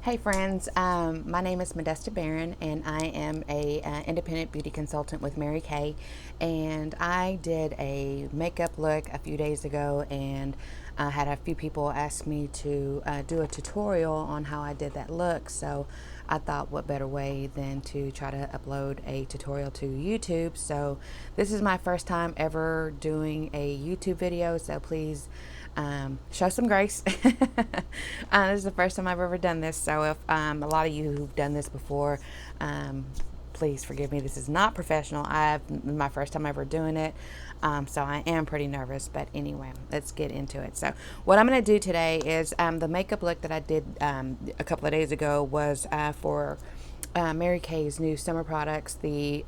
Hey friends, my name is Modesta Barron and I am a independent beauty consultant with Mary Kay, and I did a makeup look a few days ago, and I had a few people ask me to do a tutorial on how I did that look. So I thought what better way than to try to upload a tutorial to YouTube. So this is my first time ever doing a YouTube video, so please show some grace. This is the first time I've ever done this, so if a lot of you who've done this before, please forgive me. This is not professional. My first time ever doing it, so I am pretty nervous. But anyway, let's get into it. So what I'm going to do today is the makeup look that I did a couple of days ago was for Mary Kay's new summer products, the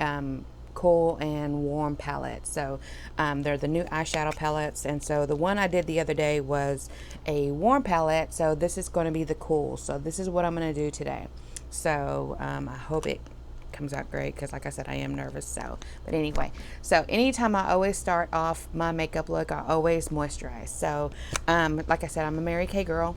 cool and warm palette. So they're the new eyeshadow palettes, and so the one I did the other day was a warm palette, so this is going to be the cool. So this is what I'm going to do today. So I hope it comes out great, because like I said, I am nervous. So but anyway, so anytime I always start off my makeup look, I always moisturize. So like I said, I'm a Mary Kay girl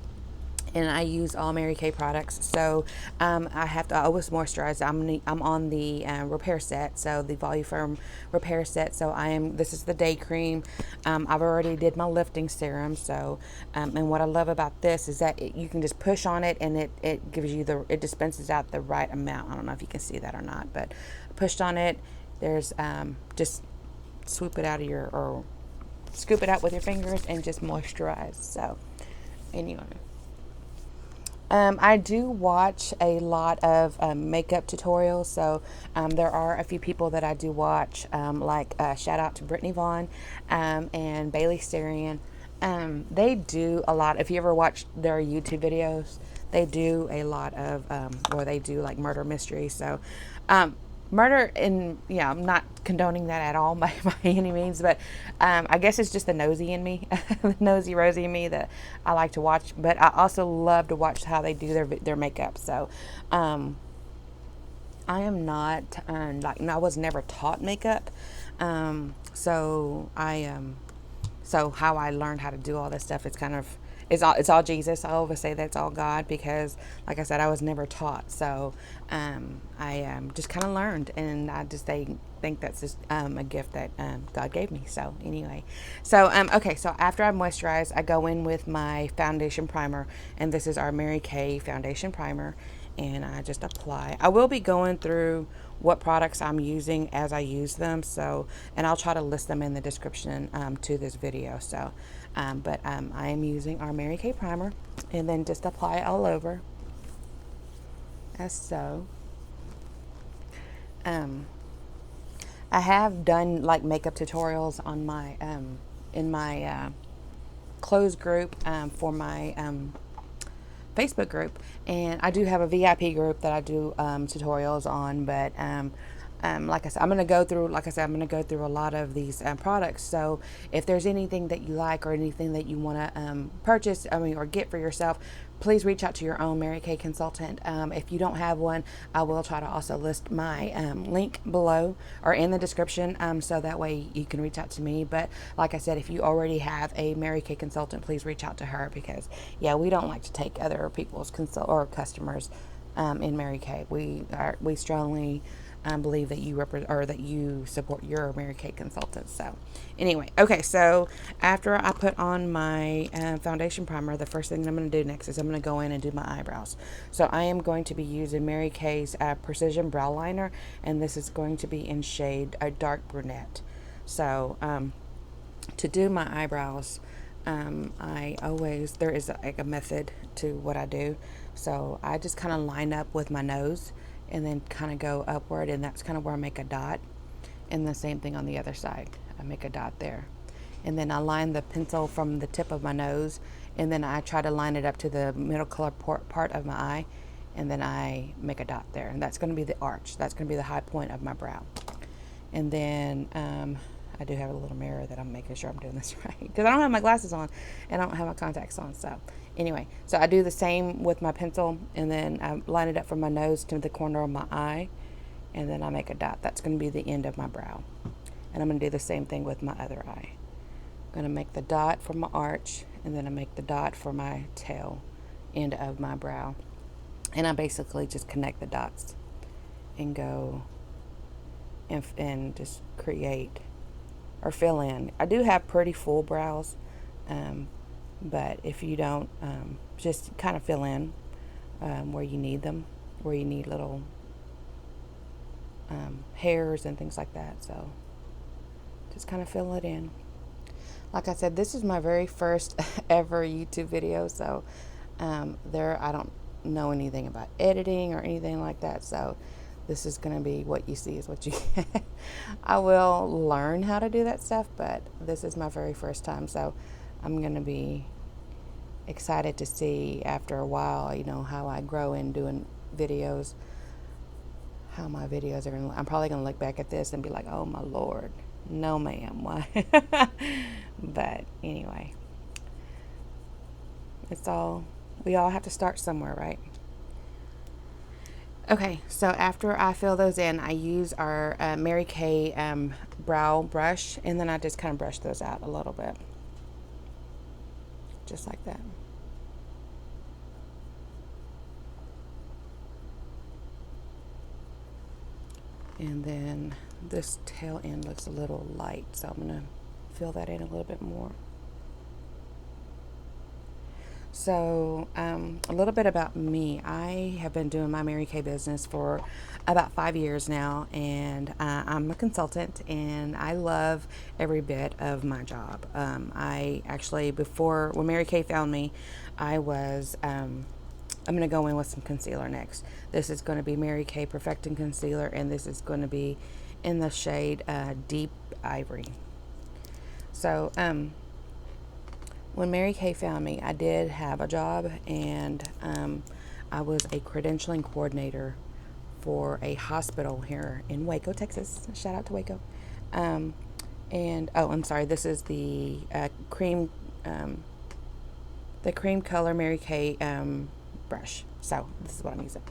and I use all Mary Kay products. So I have to always moisturize. I'm on the repair set, so the Voluform repair set. So this is the day cream. I've already did my lifting serum. So and what I love about this is that you can just push on it, and it gives you it dispenses out the right amount. I don't know if you can see that or not, but pushed on it, there's just swoop it out of or scoop it out with your fingers and just moisturize. So anyway. I do watch a lot of makeup tutorials, so there are a few people that I do watch, like shout out to Brittany Vaughn and Bailey Sarian. They do a lot. If you ever watch their YouTube videos, they do a lot of, or they do like murder mysteries. So murder, and yeah, I'm not condoning that at all by any means, but I guess it's just the nosy in me, the nosy Rosie in me, that I like to watch. But I also love to watch how they do their makeup. So I am not I was never taught makeup, so so how I learned how to do all this stuff, it's all Jesus. I always say that's all God, because like I said, I was never taught. So I just kind of learned, and I just think that's just a gift that God gave me. So anyway, so okay, so after I moisturize, I go in with my foundation primer, and this is our Mary Kay foundation primer, and I just apply. I will be going through what products I'm using as I use them, so, and I'll try to list them in the description to this video. So but I am using our Mary Kay primer, and then just apply it all over as so. I have done like makeup tutorials on my in my closed group for my Facebook group, and I do have a VIP group that I do tutorials on. But like I said, I'm going to go through a lot of these products. So if there's anything that you like, or anything that you want to purchase, or get for yourself, please reach out to your own Mary Kay consultant. If you don't have one, I will try to also list my link below or in the description, so that way you can reach out to me. But like I said, if you already have a Mary Kay consultant, please reach out to her, because yeah, we don't like to take other people's customers in Mary Kay. We strongly believe that that you support your Mary Kay consultants. So anyway, okay, so after I put on my foundation primer, the first thing I'm going to do next is I'm going to go in and do my eyebrows. So I am going to be using Mary Kay's Precision Brow Liner, and this is going to be in shade a dark brunette. So to do my eyebrows, there is a method to what I do. So I just kind of line up with my nose and then kind of go upward, and that's kind of where I make a dot. And the same thing on the other side, I make a dot there, and then I line the pencil from the tip of my nose, and then I try to line it up to the middle color part of my eye, and then I make a dot there, and that's going to be the arch. That's going to be the high point of my brow. And then I do have a little mirror that I'm making sure I'm doing this right, because I don't have my glasses on and I don't have my contacts on. So anyway, so I do the same with my pencil, and then I line it up from my nose to the corner of my eye, and then I make a dot. That's going to be the end of my brow. And I'm going to do the same thing with my other eye. I'm going to make the dot for my arch, and then I make the dot for my tail end of my brow. And I basically just connect the dots and go and just create or fill in. I do have pretty full brows, but if you don't, just kind of fill in where you need them, where you need little hairs and things like that. So just kind of fill it in. Like I said, this is my very first ever YouTube video, so I don't know anything about editing or anything like that, so this is going to be what you see is what you get. I will learn how to do that stuff, but this is my very first time, so I'm going to be excited to see after a while, you know, how I grow in doing videos, how my videos are going to, I'm probably going to look back at this and be like, oh my Lord, no ma'am, why? But anyway, we all have to start somewhere, right? Okay, so after I fill those in, I use our Mary Kay brow brush, and then I just kind of brush those out a little bit. Just like that. And then this tail end looks a little light, so I'm going to fill that in a little bit more. So a little bit about me. I have been doing my Mary Kay business for about 5 years now, and I'm a consultant, and I love every bit of my job. I actually, when Mary Kay found me, I was, I'm going to go in with some concealer next. This is going to be Mary Kay Perfecting Concealer, and this is going to be in the shade Deep Ivory. So, when Mary Kay found me, I did have a job, and I was a credentialing coordinator for a hospital here in Waco, Texas. Shout out to Waco. And oh, I'm sorry, this is the cream color Mary Kay brush. So this is what I'm using.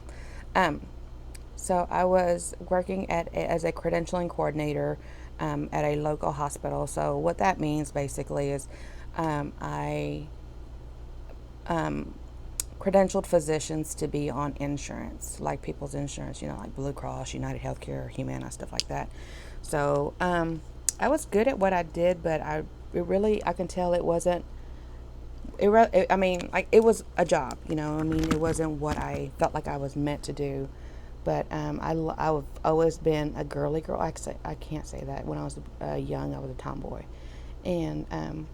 So I was working as a credentialing coordinator at a local hospital. So what that means basically is I credentialed physicians to be on insurance, like people's insurance, you know, like Blue Cross, United Healthcare, Humana, stuff like that. So I was good at what I did, but I can tell it wasn't. I mean, like, it was a job, you know. I mean, it wasn't what I felt like I was meant to do. But I've always been a girly girl. I can't say that. When I was young, I was a tomboy, and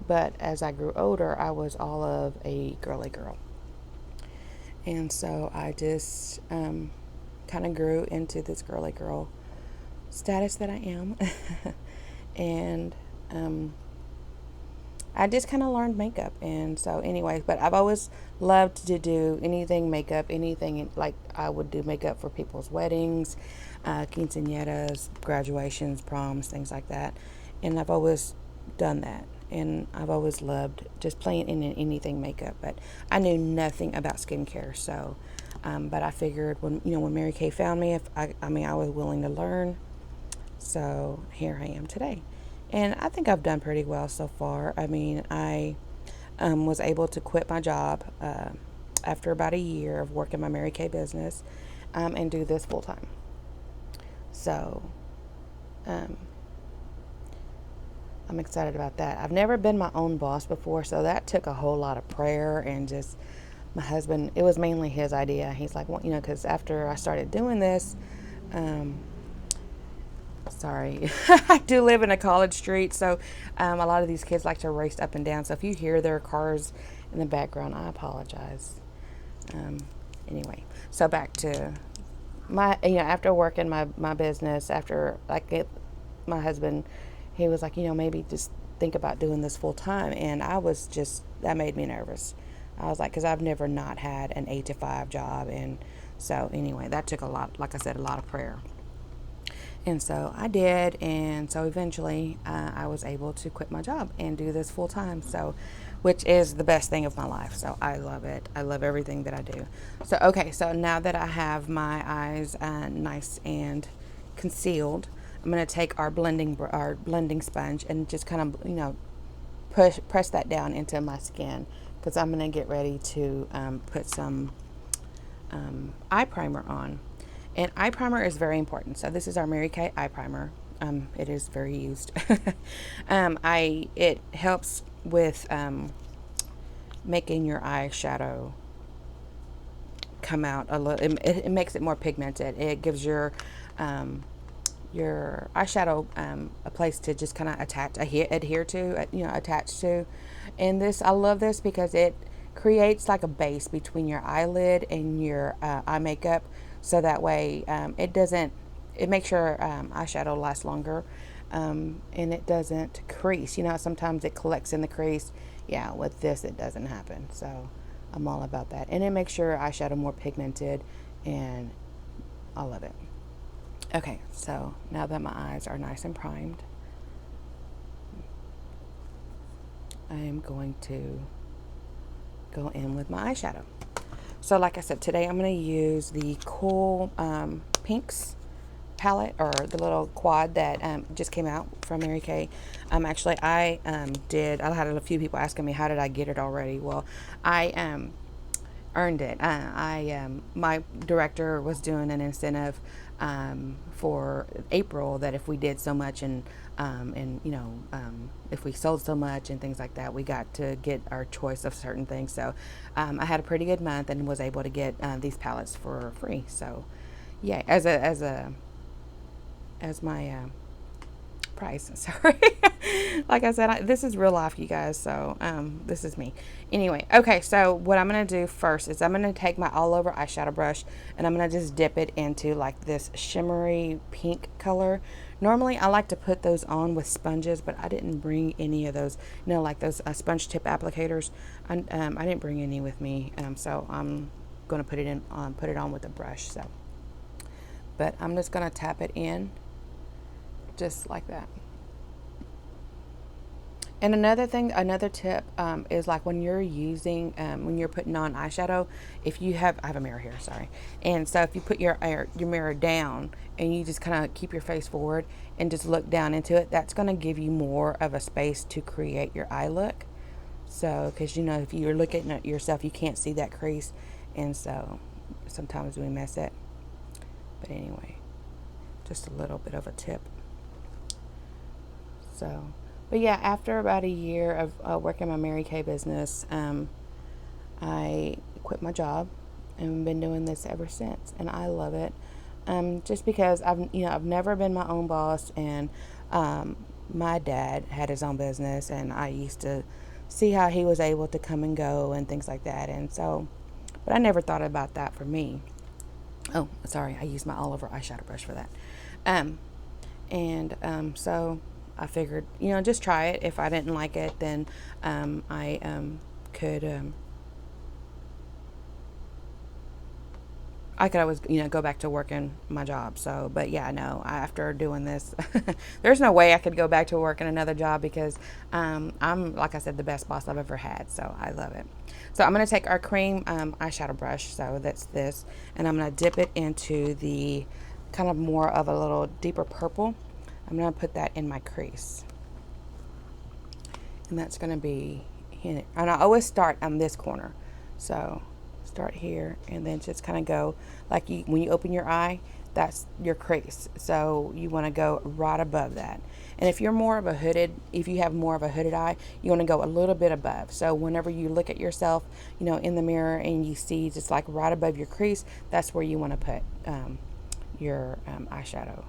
but as I grew older, I was all of a girly girl. And so I just kind of grew into this girly girl status that I am. And I just kind of learned makeup. And so anyways, but I've always loved to do anything makeup, anything, like I would do makeup for people's weddings, quinceañeras, graduations, proms, things like that. And I've always done that. And I've always loved just playing in anything makeup, but I knew nothing about skincare. So, but I figured when Mary Kay found me, I was willing to learn. So here I am today. And I think I've done pretty well so far. I mean, I was able to quit my job after about a year of working my Mary Kay business and do this full time. So, I'm excited about that. I've never been my own boss before, so that took a whole lot of prayer, and just my husband, it was mainly his idea. He's like, well, because after I started doing this, sorry, I do live in a college street, so a lot of these kids like to race up and down. So if you hear their cars in the background, I apologize. Anyway, so back to my, after working my business, after my husband, he was like, maybe just think about doing this full time. And that made me nervous. I was like, because I've never not had an 8 to 5 job. And so anyway, that took a lot, like I said, a lot of prayer. And so I did. And so eventually I was able to quit my job and do this full time. So, which is the best thing of my life. So I love it. I love everything that I do. So, okay. So now that I have my eyes nice and concealed, I'm going to take our blending sponge and just kind of, press that down into my skin, because I'm going to get ready to put some eye primer on. And eye primer is very important. So this is our Mary Kay eye primer. It is very used. It helps with making your eyeshadow come out a little. It makes it more pigmented. It gives your eyeshadow a place to just kind of adhere to, attach to. And this, I love this because it creates like a base between your eyelid and your eye makeup, so that way it makes your eyeshadow last longer, and it doesn't crease. Sometimes it collects in the crease. Yeah, with this it doesn't happen. So I'm all about that. And it makes your eyeshadow more pigmented, and I love it. Okay, so now that my eyes are nice and primed, I am going to go in with my eyeshadow. So like I said, today I'm going to use the Cool Pinks palette, or the little quad that just came out from Mary Kay. Actually, I had a few people asking me how did I get it already. Well, I earned it. My director was doing an incentive for April, that if we did so much and if we sold so much and things like that, we got to get our choice of certain things. So I had a pretty good month and was able to get these palettes for free. So yeah, as my price. Sorry. Like I said, this is real life, you guys. So this is me. Anyway, okay, so what I'm going to do first is I'm going to take my all over eyeshadow brush and I'm going to just dip it into like this shimmery pink color. Normally I like to put those on with sponges, but I didn't bring any of those, like those sponge tip applicators. I didn't bring any with me, so I'm going to put it on with a brush. So, but I'm just going to tap it in just like that. And another tip is like when you're when you're putting on eyeshadow, if you have, I have a mirror here, sorry. And so if you put your mirror down and you just kind of keep your face forward and just look down into it, that's going to give you more of a space to create your eye look. So, because if you're looking at yourself, you can't see that crease. And so sometimes we miss it. But anyway, just a little bit of a tip. So, but yeah, after about a year of working my Mary Kay business, I quit my job and been doing this ever since, and I love it. Just because I've never been my own boss, and my dad had his own business, and I used to see how he was able to come and go and things like that, and so, but I never thought about that for me. Oh, sorry, I used my all over eyeshadow brush for that. So I figured, just try it. If I didn't like it, then I could always, go back to working my job. So, but yeah, no, after doing this, there's no way I could go back to working another job because I'm, like I said, the best boss I've ever had. So I love it. So I'm going to take our cream eyeshadow brush. So that's this. And I'm going to dip it into the kind of more of a little deeper purple. I'm going to put that in my crease. And that's going to be in it. And I always start on this corner. So start here and then just kind of go like when you open your eye, that's your crease. So you want to go right above that. And if you have more of a hooded eye, you want to go a little bit above. So whenever you look at yourself, in the mirror and you see just like right above your crease, that's where you want to put your eyeshadow.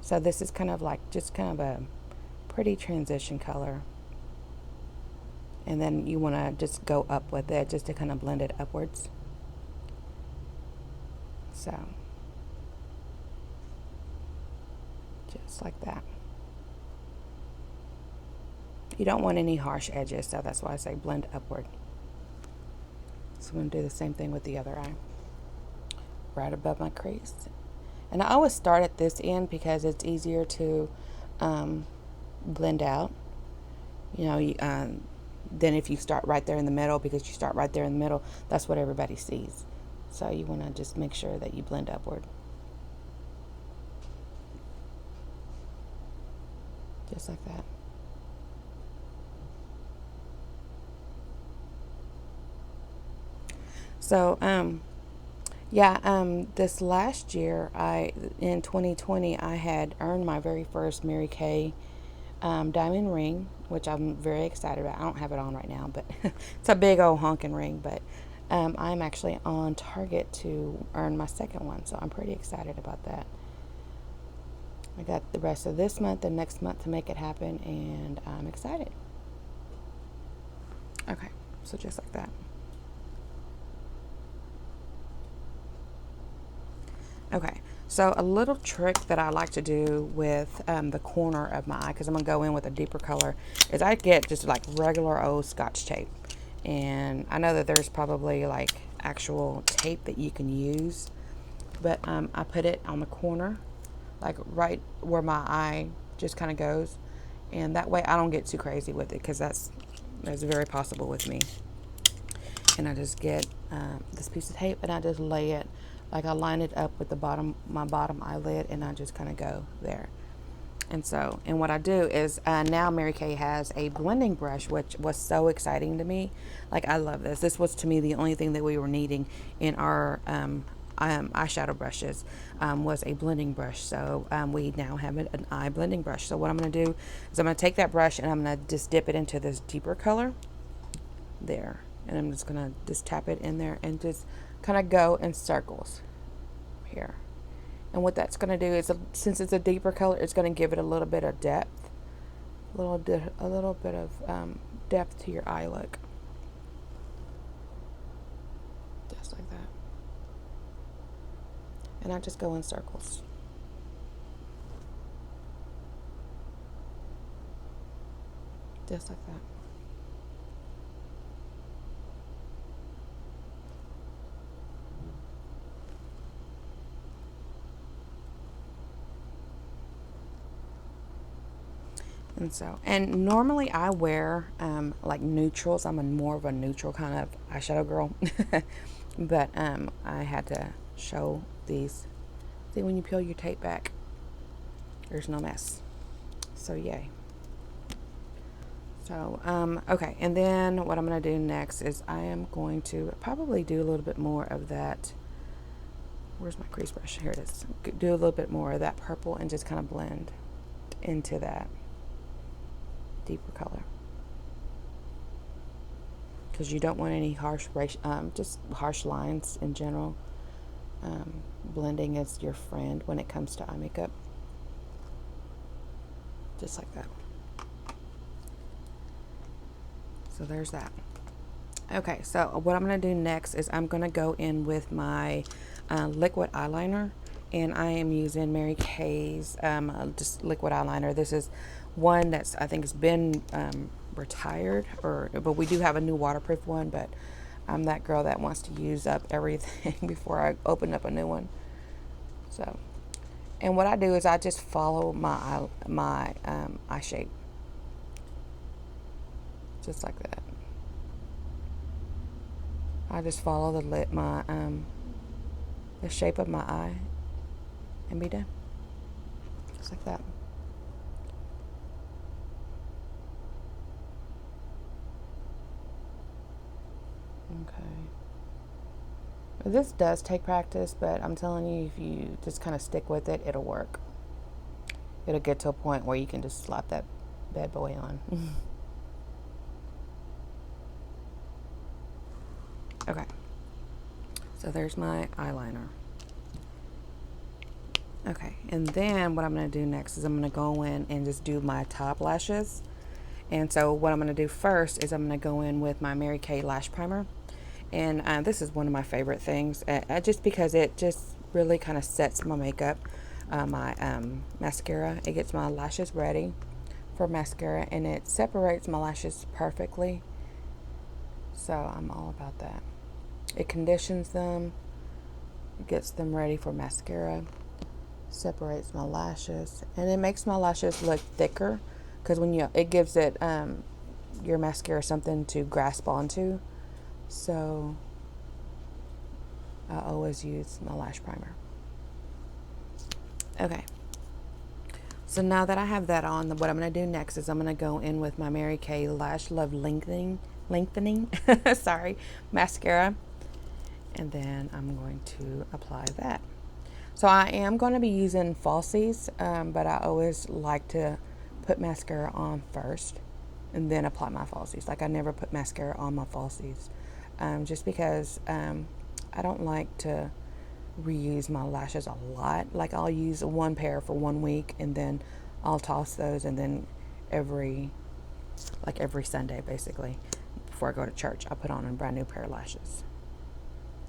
So this is kind of like just kind of a pretty transition color. And then you want to just go up with it just to kind of blend it upwards. So, just like that. You don't want any harsh edges, so that's why I say blend upward. So I'm going to do the same thing with the other eye. Right above my crease. And I always start at this end because it's easier to blend out. Then if you start right there in the middle, because you start right there in the middle, that's what everybody sees. So you want to just make sure that you blend upward. Just like that. So, Yeah, this last year, in 2020, I had earned my very first Mary Kay diamond ring, which I'm very excited about. I don't have it on right now, but it's a big old honking ring. But I'm actually on target to earn my second one, so I'm pretty excited about that. I got the rest of this month and next month to make it happen, and I'm excited. Okay, so just like that. Okay, so a little trick that I like to do with the corner of my eye, because I'm going to go in with a deeper color, is I get just like regular old Scotch tape. And I know that there's probably like actual tape that you can use, but I put it on the corner, like right where my eye just kind of goes. And that way I don't get too crazy with it, because that's very possible with me. And I just get this piece of tape and I just lay it, like I line it up with my bottom eyelid, and I just kind of go there. And what I do is now Mary Kay has a blending brush, which was so exciting to me. Like, I love this. This was to me the only thing that we were needing in our eyeshadow brushes, was a blending brush. So we now have an eye blending brush. So what I'm going to do is I'm going to take that brush and I'm going to just dip it into this deeper color there. And I'm just going to just tap it in there and just kind of go in circles here. And what that's going to do is, since it's a deeper color, it's going to give it a little bit of depth, a little bit of depth to your eye look, just like that. And I just go in circles, just like that. And normally I wear like neutrals. I'm more of a neutral kind of eyeshadow girl. But I had to show these. See, when you peel your tape back, there's no mess. So yay. So okay, and then what I'm going to do next is I am going to probably do a little bit more of that. Where's my crease brush? Here it is. Do a little bit more of that purple and just kind of blend into that deeper color, because you don't want any just harsh lines in general. Blending is your friend when it comes to eye makeup, just like that. So there's that. Okay, so what I'm going to do next is I'm going to go in with my liquid eyeliner, and I am using Mary Kay's just liquid eyeliner. This is one that's, I think, has been retired, but we do have a new waterproof one, but I'm that girl that wants to use up everything before I open up a new one. So, and what I do is I just follow my eye shape, just like that. I just follow the shape of my eye and be done, just like that. Okay. This does take practice, but I'm telling you, if you just kind of stick with it, it'll work. It'll get to a point where you can just slap that bad boy on. Okay. So there's my eyeliner. Okay, and then what I'm going to do next is I'm going to go in and just do my top lashes. And so what I'm going to do first is I'm going to go in with my Mary Kay Lash Primer. And this is one of my favorite things, just because it just really kind of sets my makeup, my mascara. It gets my lashes ready for mascara, and it separates my lashes perfectly. So I'm all about that. It conditions them, gets them ready for mascara, separates my lashes, and it makes my lashes look thicker, because it gives it your mascara something to grasp onto. So I always use my lash primer. Okay, so now that I have that on, what I'm going to do next is I'm going to go in with my Mary Kay Lash Love Lengthening sorry, mascara. and then I'm going to apply that. So I am going to be using falsies, but I always like to put mascara on first and then apply my falsies. Like, I never put mascara on my falsies, just because I don't like to reuse my lashes a lot. Like, I'll use one pair for 1 week and then I'll toss those, and then every Sunday basically before I go to church I put on a brand new pair of lashes,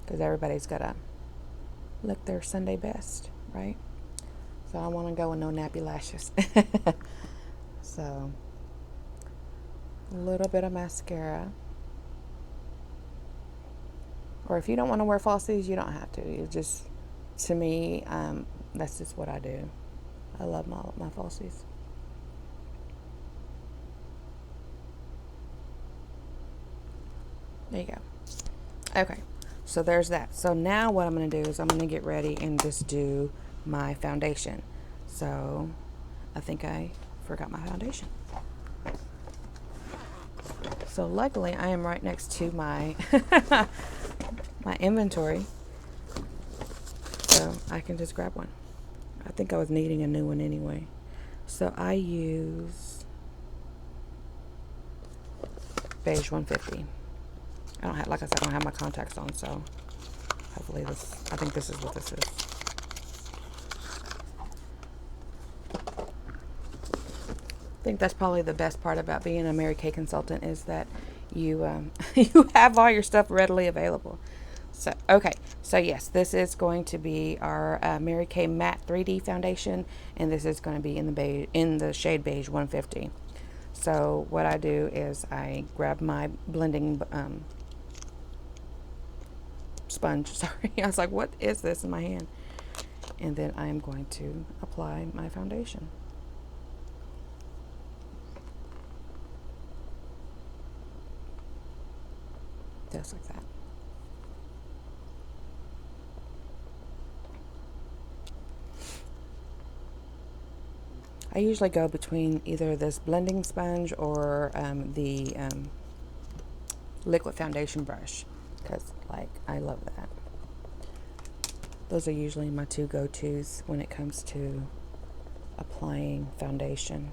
because everybody's gotta look their Sunday best, right? So I want to go with no nappy lashes. So a little bit of mascara, or if you don't want to wear falsies, you don't have to. You just, to me, that's just what I do. I love my falsies. There you go. Okay, so there's that. So now what I'm going to do is I'm going to get ready and just do my foundation. So I think I forgot my foundation. So luckily I am right next to my my inventory, so I can just grab one. I think I was needing a new one anyway. So I use Beige 150. I don't have, like I said, I don't have my contacts on, so hopefully I think this is what this is. I think that's probably the best part about being a Mary Kay consultant, is that you you have all your stuff readily available. So okay, so yes, this is going to be our Mary Kay Matte 3D foundation, and this is going to be in the shade Beige 150. So what I do is I grab my blending sponge. Sorry, I was like, what is this in my hand? And then I am going to apply my foundation. Just like that. I usually go between either this blending sponge or the liquid foundation brush, because like I love that. Those are usually my two go-tos when it comes to applying foundation.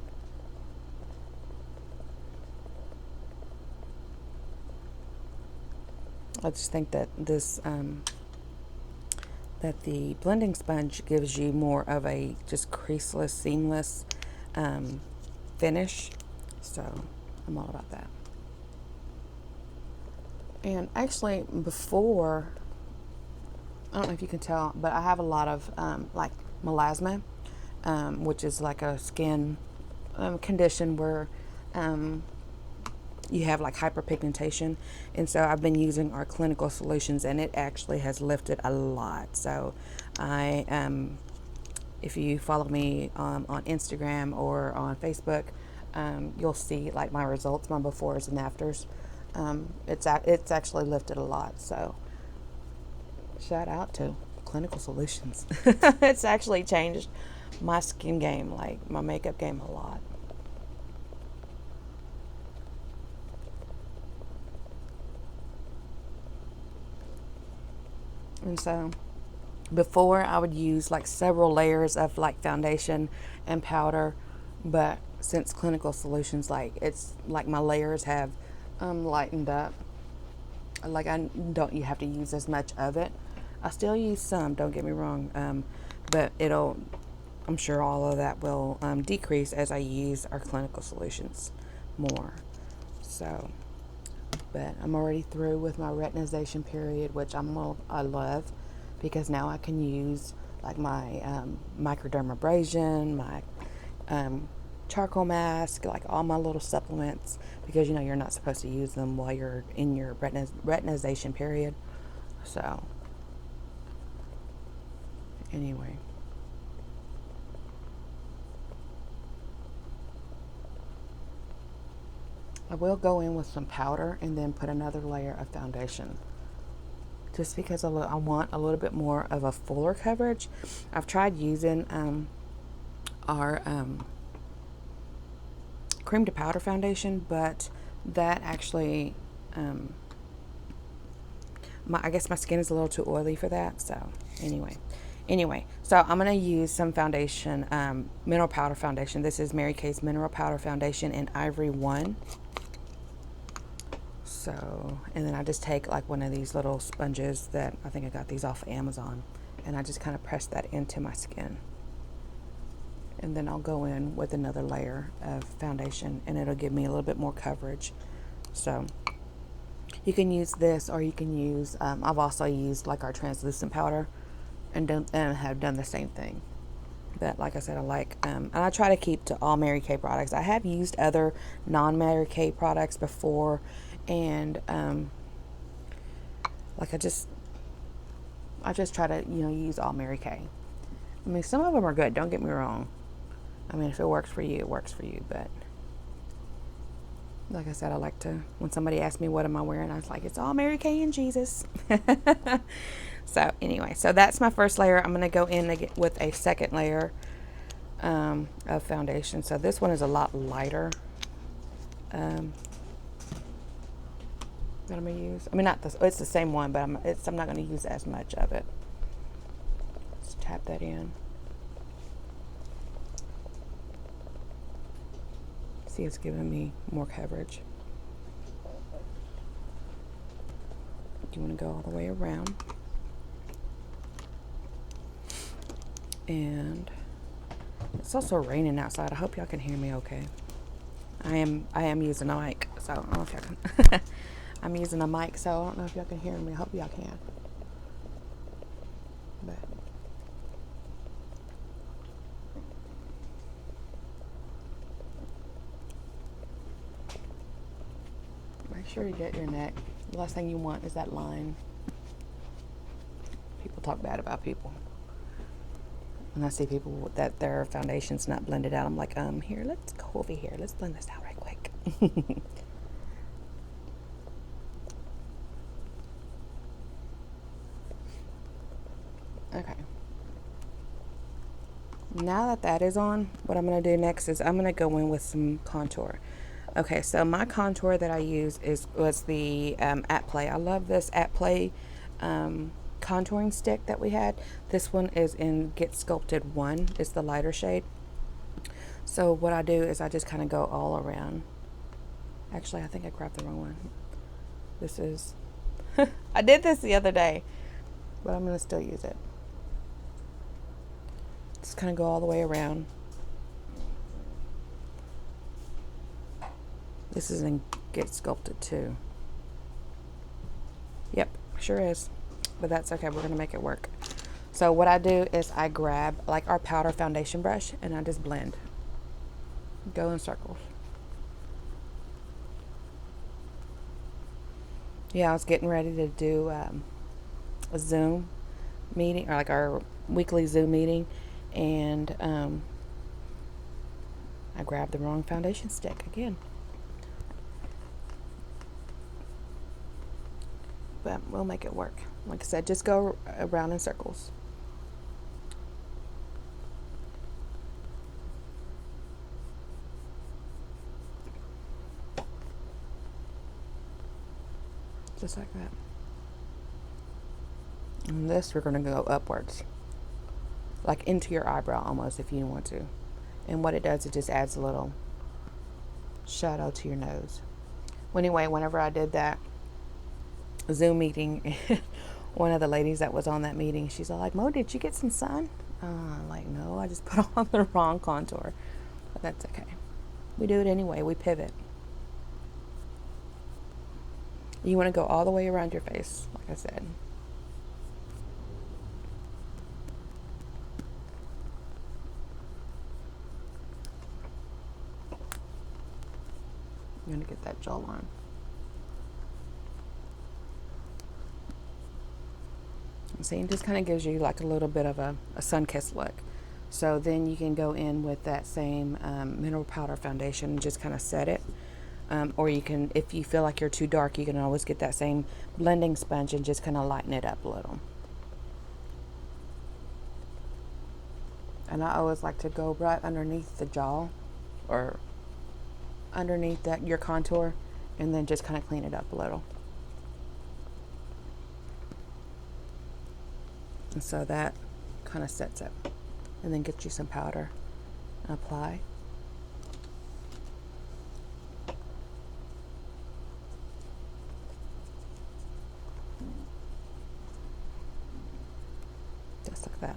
I just think that this that the blending sponge gives you more of a just creaseless, seamless finish. So I'm all about that. And actually, before, I don't know if you can tell, but I have a lot of like melasma, which is like a skin condition where you have like hyperpigmentation, and so I've been using our clinical solutions, and it actually has lifted a lot. So I if you follow me on Instagram or on Facebook, you'll see like my results, my befores and afters. It's actually lifted a lot. So shout out to clinical solutions. It's actually changed my skin game, like my makeup game, a lot. And so before I would use like several layers of like foundation and powder, but since clinical solutions, like it's like my layers have lightened up. Like I don't you have to use as much of it. I still use some, don't get me wrong, but I'm sure all of that will decrease as I use our clinical solutions more. So, but I'm already through with my retinization period, which I love, because now I can use like my microdermabrasion, my charcoal mask, like all my little supplements, because you're not supposed to use them while you're in your retinization period. So anyway, I will go in with some powder and then put another layer of foundation, just because I want a little bit more of a fuller coverage. I've tried using our cream to powder foundation, but that actually I guess my skin is a little too oily for that. So anyway, so I'm going to use some foundation, mineral powder foundation. This is Mary Kay's mineral powder foundation in Ivory 1. So, and then I just take like one of these little sponges that I think I got these off Amazon, and I just kind of press that into my skin. And then I'll go in with another layer of foundation, and it'll give me a little bit more coverage. So you can use this, or you can use, I've also used like our translucent powder and have done the same thing. But like I said, I like, and I try to keep to all Mary Kay products. I have used other non-Mary Kay products before, and like I just try to, use all Mary Kay. I mean, some of them are good, don't get me wrong. I mean, if it works for you, it works for you. But like I said, I like to, when somebody asks me what am I wearing, I was like, it's all Mary Kay and Jesus. So anyway, so that's my first layer. I'm going to go in with a second layer of foundation. So this one is a lot lighter that I'm going to use. I mean, not this, it's the same one, but I'm not going to use as much of it. Let's tap that in. See, it's giving me more coverage. You want to go all the way around. And it's also raining outside. I hope y'all can hear me okay. I am using a mic, so I don't know if y'all can. I'm using a mic, so I don't know if y'all can hear me. I hope y'all can. But make sure you get your neck. The last thing you want is that line. People talk bad about people. And I see people that their foundation's not blended out. I'm like, here, let's go over here. Let's blend this out right quick. Okay. Now that is on, what I'm going to do next is I'm going to go in with some contour. Okay, so my contour that I use was the At Play. I love this At Play contouring stick that we had. This one is in Get Sculpted 1. It's the lighter shade. So what I do is I just kind of go all around. Actually, I think I grabbed the wrong one. This is I did this the other day, but I'm going to still use it. Just kind of go all the way around. This is in Get Sculpted too. Yep, sure is. But that's okay, we're gonna make it work. So what I do is I grab like our powder foundation brush and I just blend. Go in circles. Yeah, I was getting ready to do a Zoom meeting, or like our weekly Zoom meeting, and I grabbed the wrong foundation stick again. But we'll make it work. Like I said, just go around in circles. Just like that. And this, we're going to go upwards. Like into your eyebrow almost, if you want to. And what it does, it just adds a little shadow to your nose. Well, anyway, whenever I did that Zoom meeting, one of the ladies that was on that meeting, she's all like, Mo, did you get some sun? Like, no, I just put on the wrong contour. But that's okay. We do it anyway. We pivot. You want to go all the way around your face, like I said. You're going to get that jawline. See, it just kind of gives you like a little bit of a sun-kissed look. So then you can go in with that same mineral powder foundation and just kind of set it. Or you can, if you feel like you're too dark, you can always get that same blending sponge and just kind of lighten it up a little. And I always like to go right underneath the jaw, or underneath your contour, and then just kind of clean it up a little. And so that kind of sets it. And then get you some powder and apply. Just like that.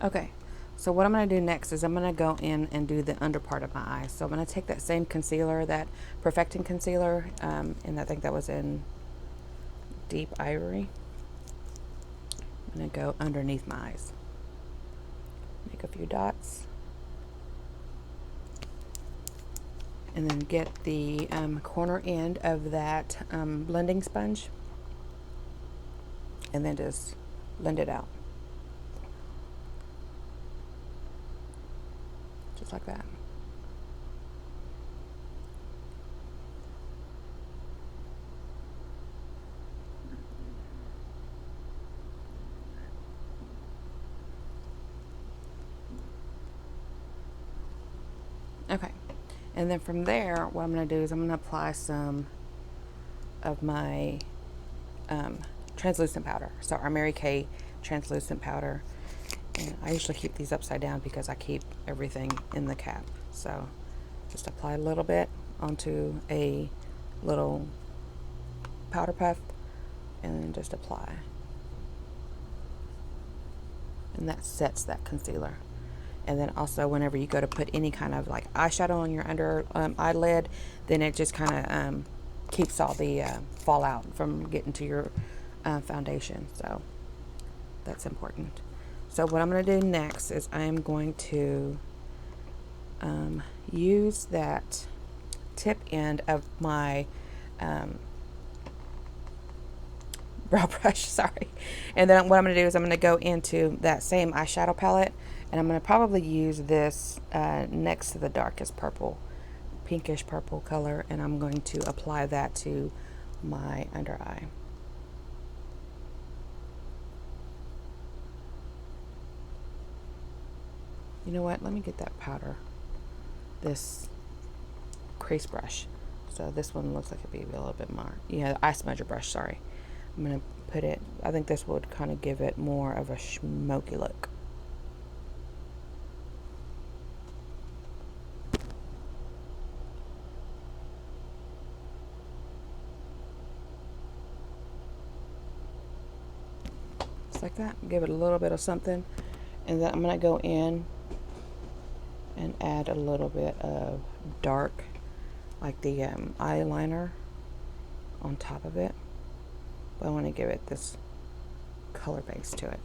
Okay, so what I'm going to do next is I'm going to go in and do the under part of my eye. So I'm going to take that same concealer, that Perfecting Concealer, and I think that was in Deep Ivory. I'm going to go underneath my eyes. Make a few dots. And then get the corner end of that blending sponge. And then just blend it out. Just like that. Okay, and then from there, what I'm going to do is I'm going to apply some of my translucent powder. So our Mary Kay translucent powder. And I usually keep these upside down because I keep everything in the cap. So just apply a little bit onto a little powder puff and then just apply. And that sets that concealer. And then also whenever you go to put any kind of like eyeshadow on your under eyelid, then it just kind of keeps all the fallout from getting to your foundation. So that's important. So what I'm going to do next is I am going to use that tip end of my brow brush, sorry. And then what I'm going to do is I'm going to go into that same eyeshadow palette, and I'm going to probably use this next to the darkest purple, pinkish purple color, and I'm going to apply that to my under eye. You know what? Let me get that powder. This crease brush. So this one looks like it'd be a little bit more. Yeah, the eye smudger brush, sorry. I'm going to put it, I think this would kind of give it more of a smoky look. Just like that. Give it a little bit of something. And then I'm going to go in and add a little bit of dark, like the eyeliner on top of it. But I want to give it this color base to it.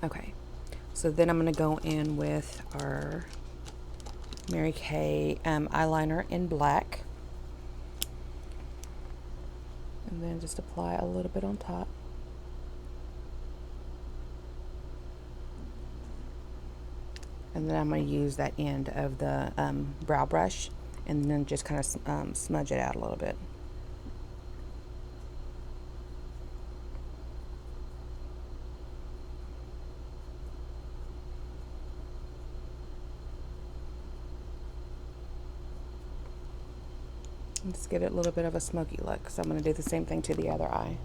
Okay, so then I'm going to go in with our Mary Kay eyeliner in black. And then just apply a little bit on top. And then I'm going to use that end of the brow brush and then just kind of smudge it out a little bit. And just give it a little bit of a smoky look. So I'm going to do the same thing to the other eye.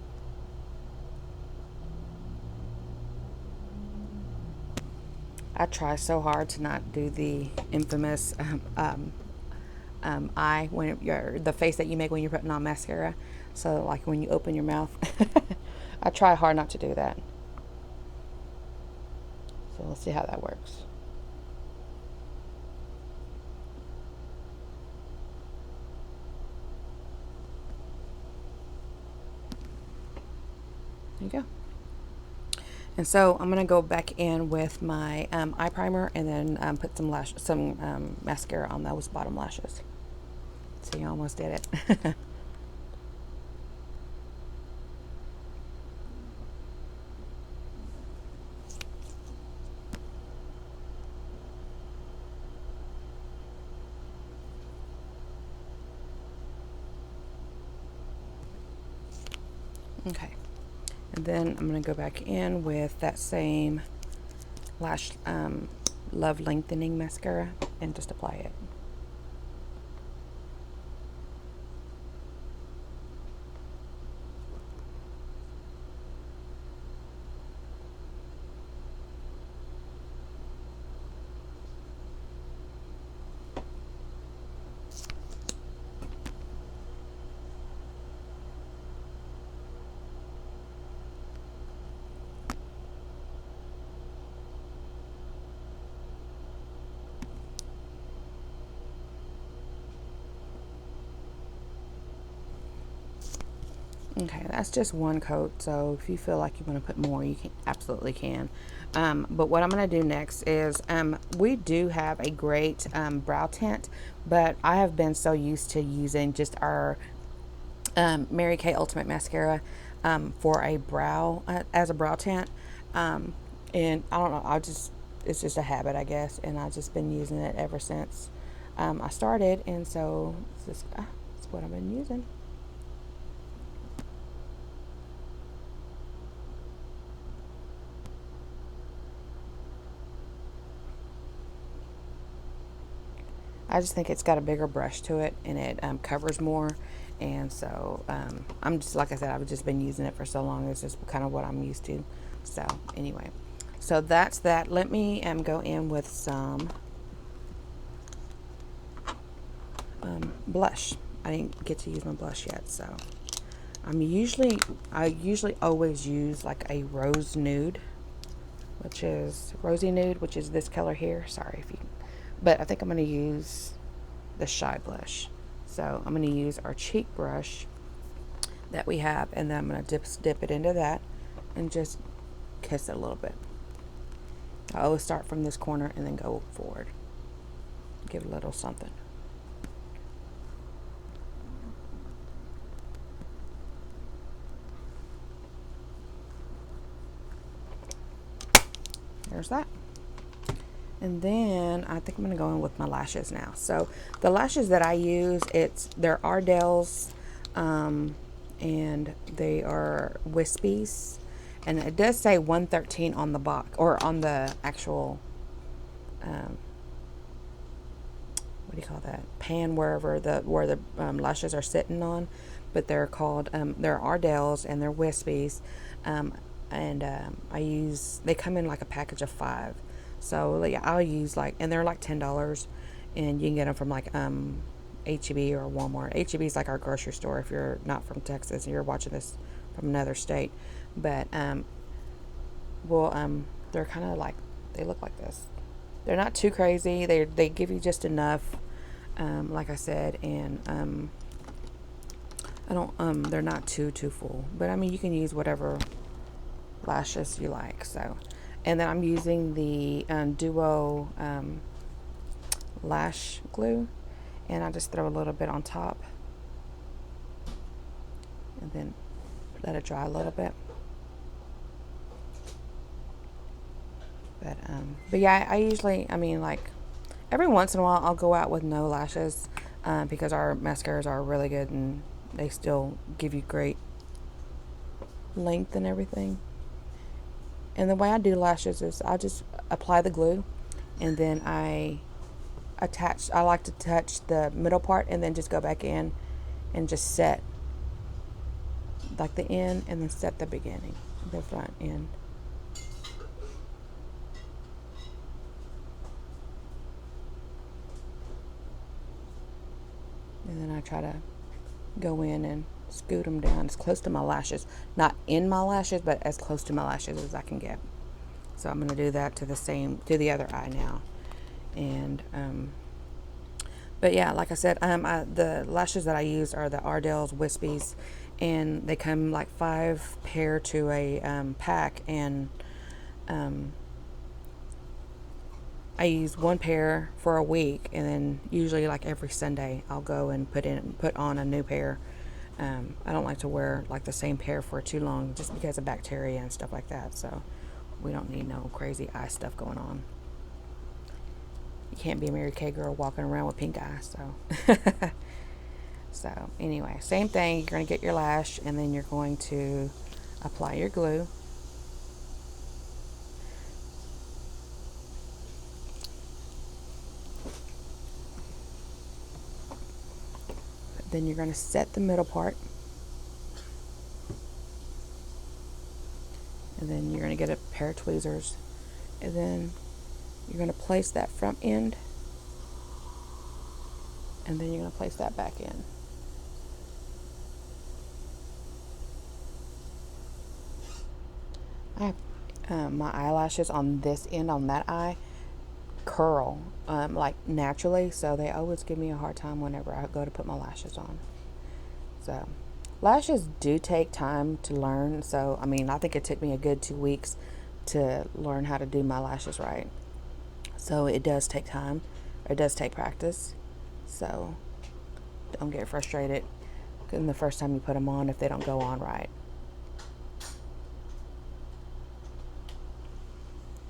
I try so hard to not do the infamous eye when you're the face that you make when you're putting on mascara. So like when you open your mouth, I try hard not to do that. So let's see how that works. There you go. And so I'm gonna go back in with my eye primer and then put some mascara on those bottom lashes. So you almost did it. Okay. And then I'm going to go back in with that same Lash Love Lengthening Mascara and just apply it. Okay, that's just one coat, so if you feel like you want to put more, you can absolutely can. But what I'm going to do next is we do have a great brow tint, but I have been so used to using just our Mary Kay Ultimate Mascara for a brow as a brow tint, and I don't know, it's just a habit, I guess, and I've just been using it ever since I started, and so it's what I've been using. I just think it's got a bigger brush to it, and it covers more. And so I'm just, like I said, I've just been using it for so long. It's just kind of what I'm used to. So anyway, so that's that. Let me go in with some blush. I didn't get to use my blush yet, so I usually always use like a rose nude, which is rosy nude, which is this color here. Sorry if you, but I think I'm going to use the Shy blush. So I'm going to use our cheek brush that we have, and then I'm going to dip it into that and just kiss it a little bit. I always start from this corner and then go forward. Give it a little something. There's that. And then I think I'm going to go in with my lashes now. So the lashes that I use, they're Ardell's, and they are wispies. And it does say 113 on the box, or on the actual, what do you call that? Pan, where the lashes are sitting on. But they're called, they're Ardell's, and they're wispies. They come in like a package of 5. So yeah, I'll use and they're like $10, and you can get them from like H-E-B or Walmart. H-E-B is like our grocery store if you're not from Texas and you're watching this from another state. But they're kind of like, they look like this. They're not too crazy. They give you just enough, like I said, and I don't they're not too full. But I mean, you can use whatever lashes you like. So, and then I'm using the Duo lash glue, and I just throw a little bit on top and then let it dry a little bit. But yeah, I usually, I mean, like every once in a while I'll go out with no lashes because our mascaras are really good and they still give you great length and everything. And the way I do lashes is I just apply the glue, and then I like to touch the middle part and then just go back in and just set like the end and then set the beginning, the front end. And then I try to go in and scoot them down as close to my lashes, not in my lashes, but as close to my lashes as I can get. So I'm going to do that to the other eye now. And but yeah, like I said, the lashes that I use are the Ardell's Wispies, and they come like 5 pair to a pack, and I use 1 pair for a week, and then usually like every Sunday I'll go and put on a new pair. I don't like to wear like the same pair for too long, just because of bacteria and stuff like that. So we don't need no crazy eye stuff going on. You can't be a Mary Kay girl walking around with pink eye. So so anyway, same thing. You're going to get your lash, and then you're going to apply your glue. Then you're going to set the middle part, and then you're going to get a pair of tweezers, and then you're going to place that front end, and then you're going to place that back in. I have my eyelashes on this end, on that eye, curl like naturally, so they always give me a hard time whenever I go to put my lashes on. So, lashes do take time to learn. So, I mean, I think it took me a good 2 weeks to learn how to do my lashes right. So it does take time. It does take practice. So don't get frustrated in the first time you put them on if they don't go on right.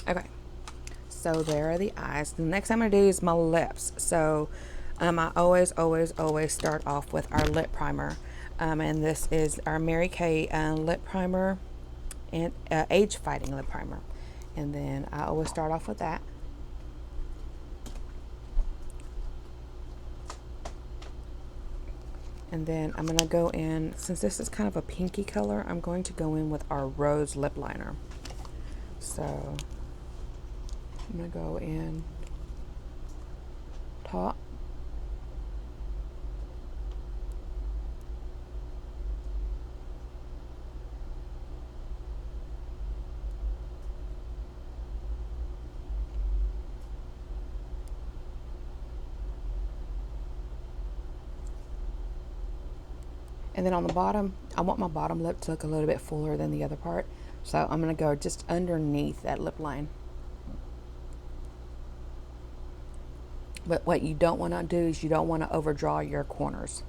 Okay, so there are the eyes. The next I'm going to do is my lips. So I always start off with our lip primer. And this is our Mary Kay lip primer and age fighting lip primer. And then I always start off with that. And then I'm going to go in, since this is kind of a pinky color, I'm going to go in with our rose lip liner. So I'm going to go in top. And then on the bottom, I want my bottom lip to look a little bit fuller than the other part. So I'm going to go just underneath that lip line. But what you don't want to do is you don't want to overdraw your corners.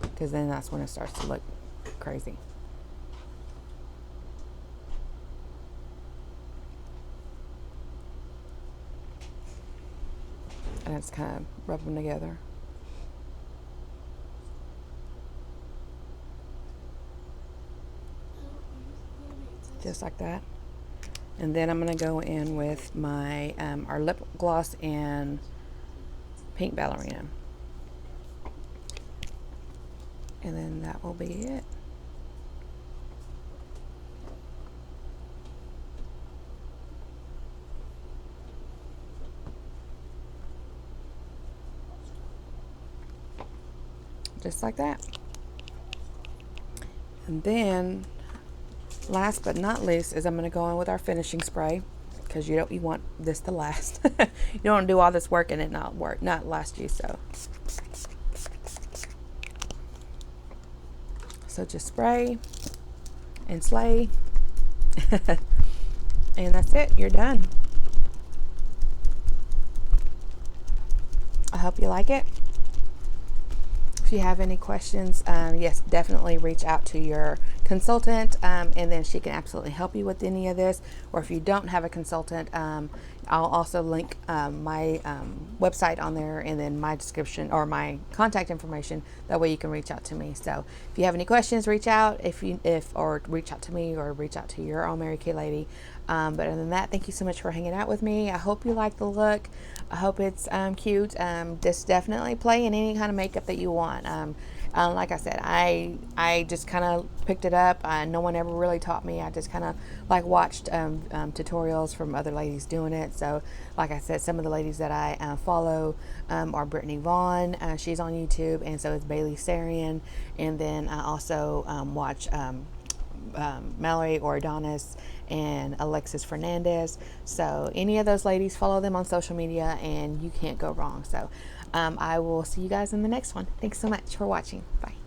Because then that's when it starts to look crazy. And I just kind of rub them together. Just like that. And then I'm going to go in with my our lip gloss in Pink Ballerina. And then that will be it. Just like that. And then last but not least is I'm going to go in with our finishing spray, because you want this to last. You don't want to do all this work and it not last you. So just spray and slay. And that's it. You're done. I hope you like it. If you have any questions, yes, definitely reach out to your consultant, and then she can absolutely help you with any of this. Or if you don't have a consultant, I'll also link my website on there, and then my description or my contact information. That way you can reach out to me. So if you have any questions, reach out. Or reach out to me, or reach out to your own Mary Kay lady. But other than that, thank you so much for hanging out with me. I hope you like the look. I hope it's cute. Just definitely play in any kind of makeup that you want. Like I said, I just kind of picked it up. No one ever really taught me. I just kind of like watched tutorials from other ladies doing it. So like I said, some of the ladies that I follow are Brittany Vaughn. She's on YouTube, and so is Bailey Sarian. And then I also watch Mallory Ordonis and Alexis Fernandez. So any of those ladies, follow them on social media and you can't go wrong. So I will see you guys in the next one. Thanks so much for watching. Bye.